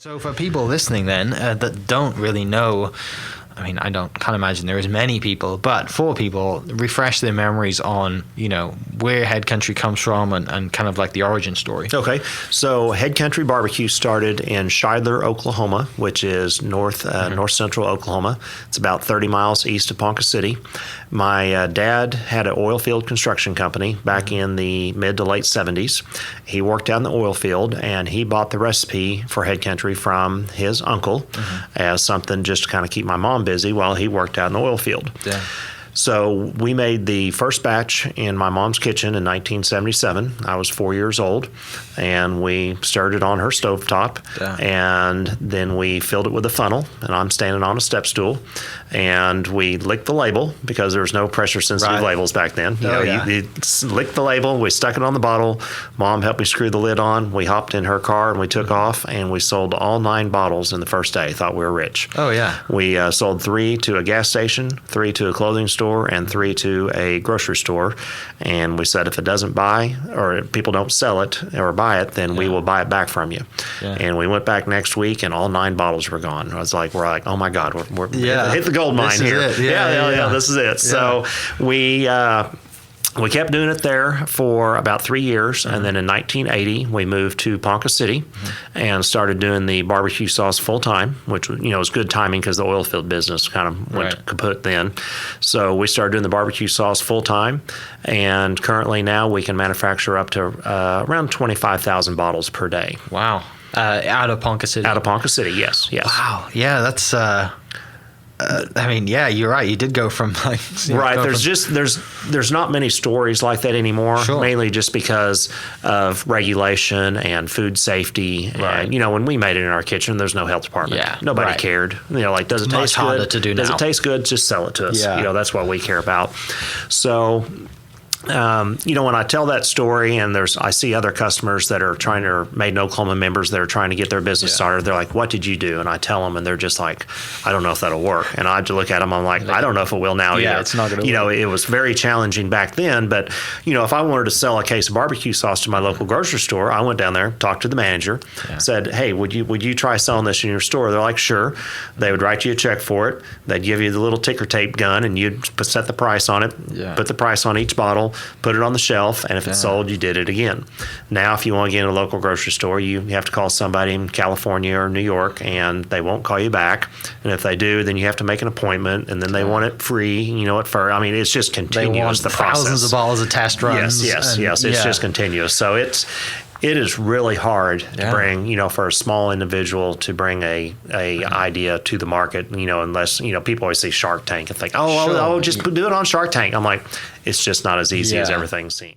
So for people listening then that don't really know, I mean, I can't imagine there is many people, but for people, refresh their memories on, where Head Country comes from and kind of like the origin story. Okay. So Head Country Barbecue started in Shidler, Oklahoma, which is north central Oklahoma. It's about 30 miles east of Ponca City. My dad had an oil field construction company back in the mid to late 70s. He worked out in the oil field, and he bought the recipe for Head Country from his uncle as something just to kind of keep my mom busy while he worked out in the oil field. Yeah. So we made the first batch in my mom's kitchen in 1977. I was 4 years old, and we stirred it on her stovetop, and then we filled it with a funnel, and I'm standing on a step stool, and we licked the label because there was no pressure-sensitive labels back then. You licked the label, we stuck it on the bottle, Mom helped me screw the lid on, we hopped in her car, and we took off, and we sold all 9 bottles in the first day. Thought we were rich. Oh, yeah. We sold 3 to a gas station, 3 to a clothing store, and 3 to a grocery store. And we said, if it doesn't buy or if people don't sell it or buy it, then we will buy it back from you. Yeah. And we went back next week, and all 9 bottles were gone. We're like, oh my God, we're hit the gold mine here. This is it. Yeah. So we kept doing it there for about 3 years, and then in 1980 we moved to Ponca City and started doing the barbecue sauce full time, which was good timing because the oil field business kind of went kaput then. So we started doing the barbecue sauce full time, and currently now we can manufacture up to around 25,000 bottles per day. Wow! Out of Ponca City. Out of Ponca City, yes. Wow! Yeah, that's. You're right. You did go from There's not many stories like that anymore. Sure. Mainly just because of regulation and food safety. Right. And when we made it in our kitchen, there's no health department. Yeah. Nobody cared. Does it taste harder good? To do does now. it taste good? Just sell it to us. Yeah. That's what we care about. So. When I tell that story, and I see other customers that are Made in Oklahoma members that are trying to get their business started. They're like, "What did you do?" And I tell them, and they're just like, "I don't know if that'll work." And I have to look at them. I'm like, "I don't know if it will now either." Yeah, it's not going to work. It was very challenging back then. But if I wanted to sell a case of barbecue sauce to my local grocery store, I went down there, talked to the manager, said, "Hey, would you try selling this in your store?" They're like, "Sure." They would write you a check for it. They'd give you the little ticker tape gun, and you'd set the price on it. Yeah. Put the price on each bottle. Put it on the shelf, and if it's sold, you did it again. Now, if you want to get in a local grocery store, you have to call somebody in California or New York, and they won't call you back. And if they do, then you have to make an appointment, and then they want it free, at first. I mean, it's just continuous, the process. Thousands of bottles of test runs. Yes. It's just continuous. So it is really hard to bring, for a small individual to bring a idea to the market, unless, people always see Shark Tank and think, just do it on Shark Tank. I'm like, it's just not as easy as everything seems.